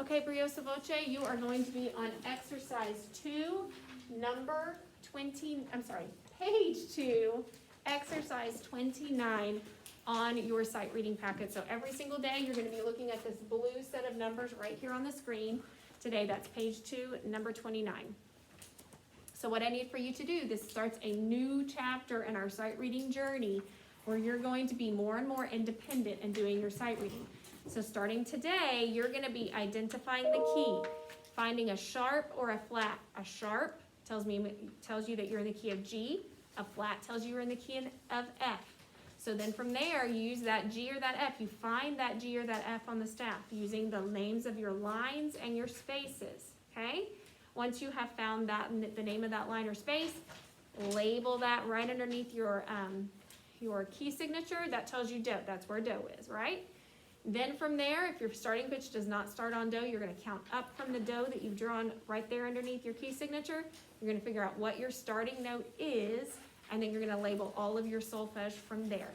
Okay, Brioso Voce, you are going to be on exercise 2, page 2, exercise 29 on your sight reading packet. So every single day, you're going to be looking at this blue set of numbers right here on the screen. Today, that's page 2, number 29. So what I need for you to do, this starts a new chapter in our sight reading journey where you're going to be more and more independent in doing your sight reading. So starting today, you're going to be identifying the key, finding a sharp or a flat. A sharp tells you that you're in the key of G. A flat tells you you're in the key of F. So then from there, you use that G or that F. You find that G or that F on the staff using the names of your lines and your spaces, okay? Once you have found that, the name of that line or space, label that right underneath your key signature. That tells you do. That's where do is, right? Then from there, if your starting pitch does not start on do, you're going to count up from the do that you've drawn right there underneath your key signature. You're going to figure out what your starting note is, and then you're going to label all of your solfege from there.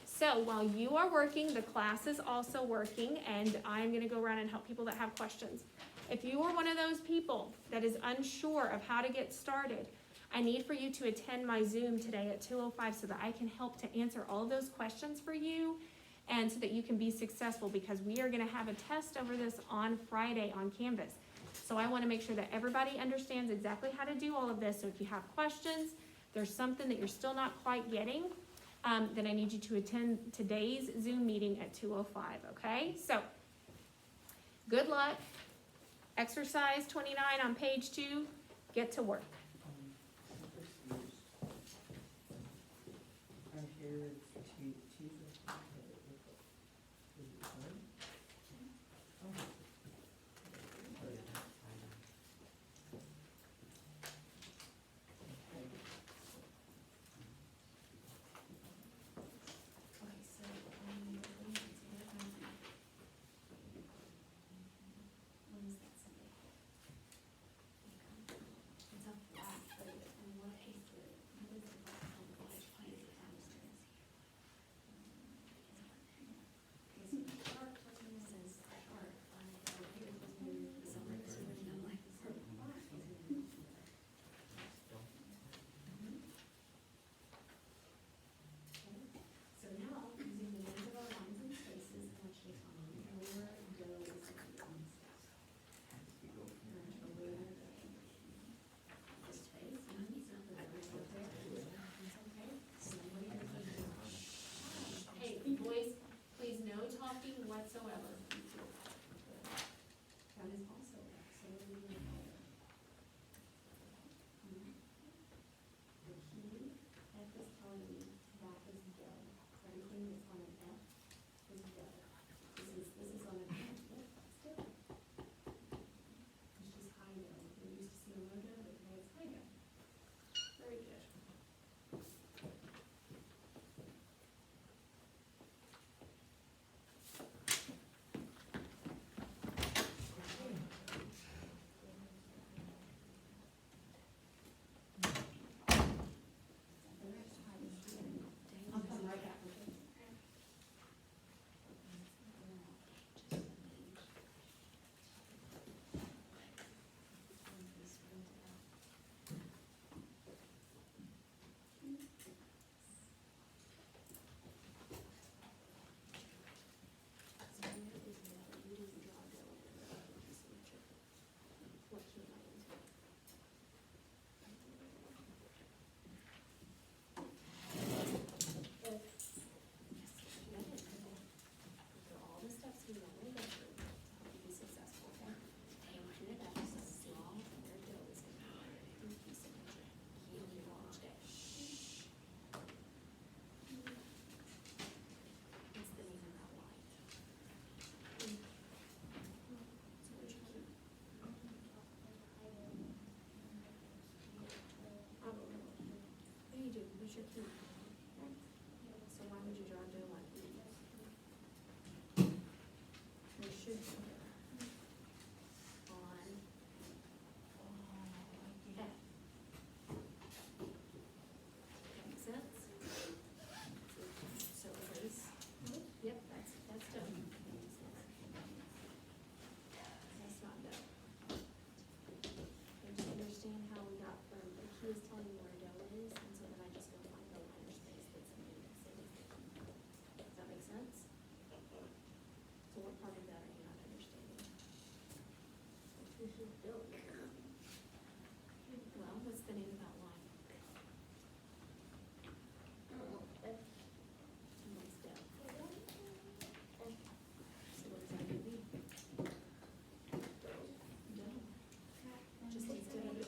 So while you are working, the class is also working, and I'm going to go around and help people that have questions. If you are one of those people that is unsure of how to get started, I need for you to attend my Zoom today at 2:05 so that I can help to answer all of those questions for you and so that you can be successful, because we are going to have a test over this on Friday on Canvas. So I want to make sure that everybody understands exactly how to do all of this. So if you have questions, there's something that you're still not quite getting, then I need you to attend today's Zoom meeting at 2:05, okay? So good luck. Exercise 29 on page 2. Get to work. Boys, please no talking whatsoever. That is also absolutely required. The key F is telling you that is go. Everything that's on an F is go. This is on an F. Yep, that's good. It's just high go. We're used to seeing low go, but today it's high go. Very good. I'll come right back with you. What's your key? So why would you draw do like this? You should be on F. Makes sense? So erase. Yep, that's done. That's not Well, what's the name of that line? What's do? So what does that mean? Do. Just instead of it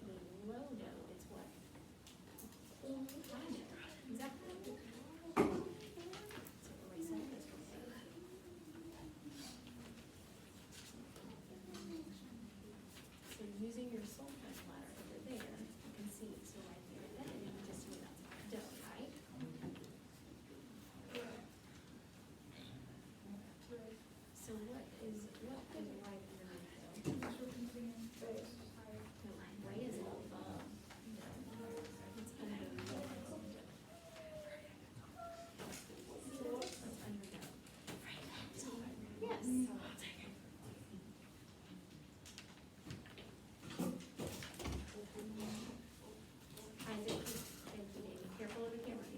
being low do, it's what? High do. Exactly. So erase all this from there. So using your solfege ladder over there, you can see, so right there, then you just know that's do, right? So what is right underneath do? No, Ray is above do. It's under do. What's under do? Yes. Isaac, and be careful of the camera.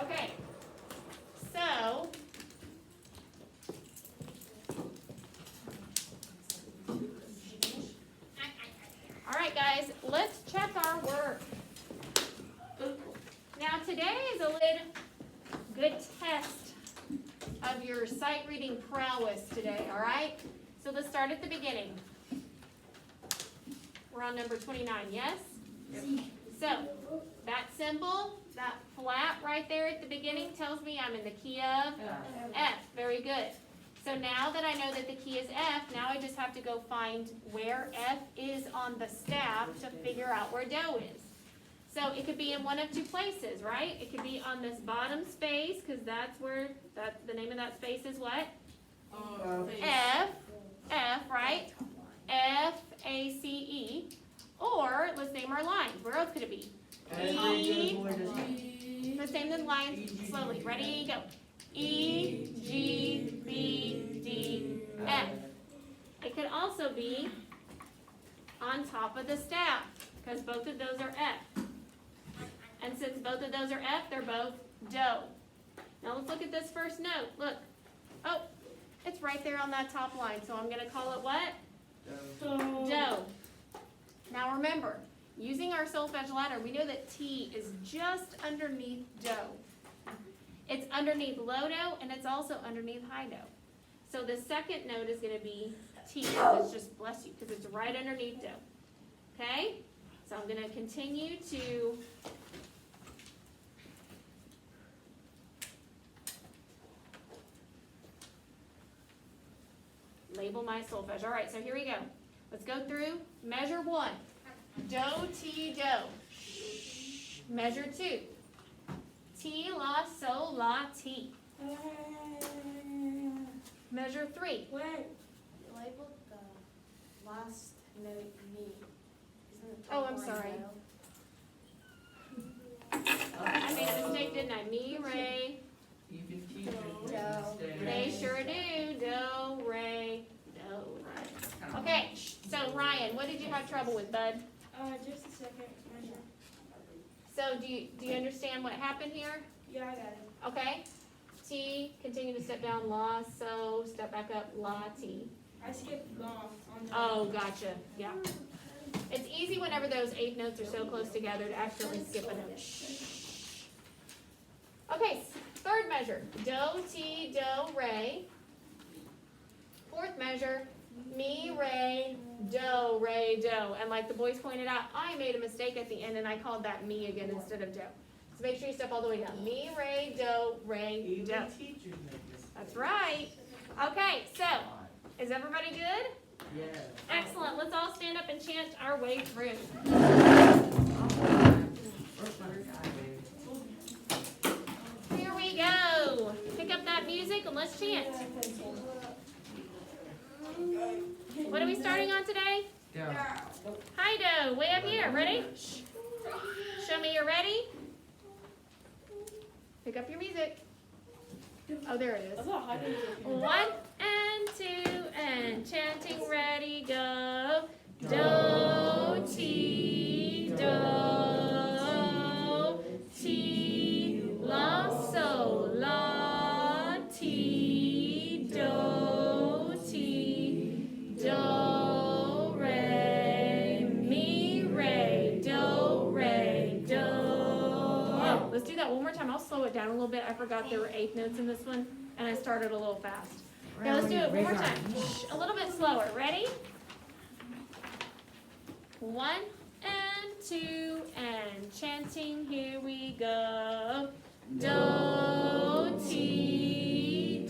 Okay, so all right, guys, let's check our work. Now, today is a good test of your sight reading prowess today, all right? So let's start at the beginning. We're on number 29, yes? Yep. So, that symbol, that flat right there at the beginning tells me I'm in the key of F. Very good. So now that I know that the key is F, now I just have to go find where F is on the staff to figure out where do is. So it could be in one of two places, right? It could be on this bottom space, because that's the name of that space is what? F, right? F-A-C-E. Or, let's name our lines. Where else could it be? E. Let's name the lines slowly. Ready, go. E, G, B, D, F. It could also be on top of the staff, because both of those are F. And since both of those are F, they're both do. Now let's look at this first note. Look. Oh, it's right there on that top line, so I'm going to call it what? Do. Now remember, using our solfege ladder, we know that T is just underneath do. It's underneath low do, and it's also underneath high do. So the second note is going to be T, it's just, bless you, because it's right underneath do. Okay? So I'm going to continue to label my solfege. All right, so here we go. Let's go through. Measure 1. Do, ti, do. Measure 2. Ti, la, sol, la, ti. Measure 3. Wait, you labeled the last note me. Isn't it Oh, I'm sorry. I made a mistake, didn't I? Mi, re. You can keep it. Do. They sure do. Do, re. So Ryan, what did you have trouble with, bud? Just a second measure. So do you understand what happened here? Yeah, I got it. Okay. T, continue to step down, la, so, step back up, la, T. I skipped la on the. Oh, gotcha, yeah. It's easy whenever those 8 notes are so close together to accidentally skip a note. Okay, third measure, do, ti, do, re. Fourth measure, mi, re, do. And like the boys pointed out, I made a mistake at the end and I called that mi again instead of do. So make sure you step all the way down. Mi, re, do. Even Do. teachers make mistakes. That's right. Okay, so, is everybody good? Yeah. Excellent. Let's all stand up and chant our way through. Here we go. Pick up that music and let's chant. What are we starting on today? Yeah. Hido, way up here. Ready? Show me you're ready. Pick up your music. Oh, there it is. 1 and 2 and chanting ready, go. Do, ti, la, so, la, ti, do, re, mi, re, do. Oh, let's do that one more time. I'll slow it down a little bit. I forgot there were 8 notes in this one, and I started a little fast. Now let's do it one more time. A little bit slower. Ready? 1 and 2 and chanting. Here we go. Do, ti,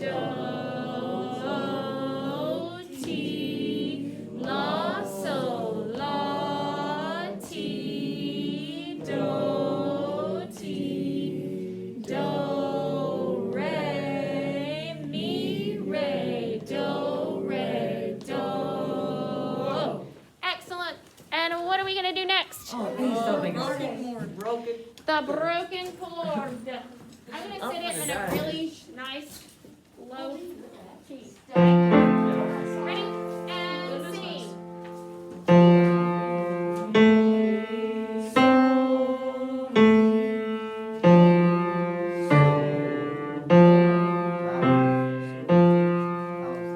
la, so, la, ti, do, re, mi, re, do. Excellent. And what are we going to do next? Oh, please don't make it broken. The broken chord. I'm going to sit it in a really nice low key. Ready? And sing.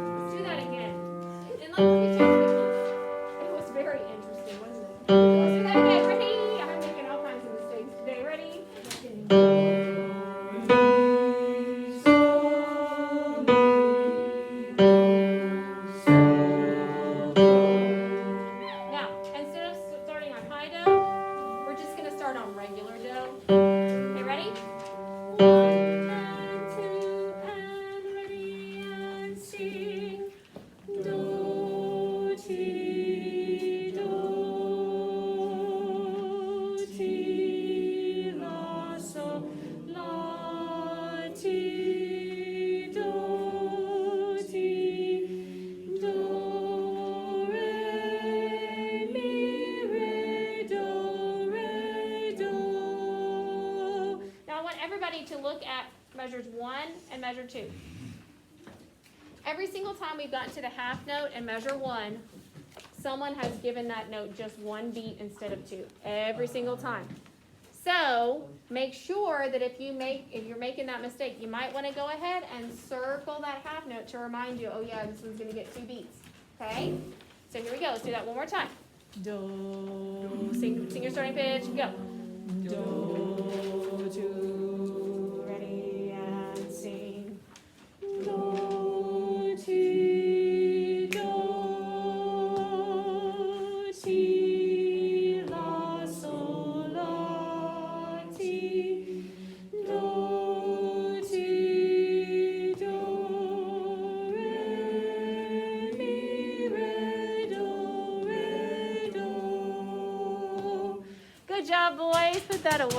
Let's do that again. And let's reach out to the key. It was very interesting, wasn't it? Let's do that again. Ready? I'm making all kinds of mistakes today. Ready? Now, instead of starting on high do, we're just going to start on regular do. Okay, ready? 1 and 2 and ready and sing. Do, ti, la, so, la, ti, do, re, mi, re, do. Now I want everybody to look at measures 1 and measure 2. Every single time we've gotten to the half note in measure 1, someone has given that note just 1 beat instead of 2. Every single time. So make sure that if you're making that mistake, you might want to go ahead and circle that half note to remind you, oh yeah, this one's going to get 2 beats. Okay? So here we go. Let's do that one more time. Do. Sing your starting pitch. Go. Do, 2. Ready and sing. Do, ti, la, so, la, ti, do, re, mi, re, do. Good job, boys. Put that away.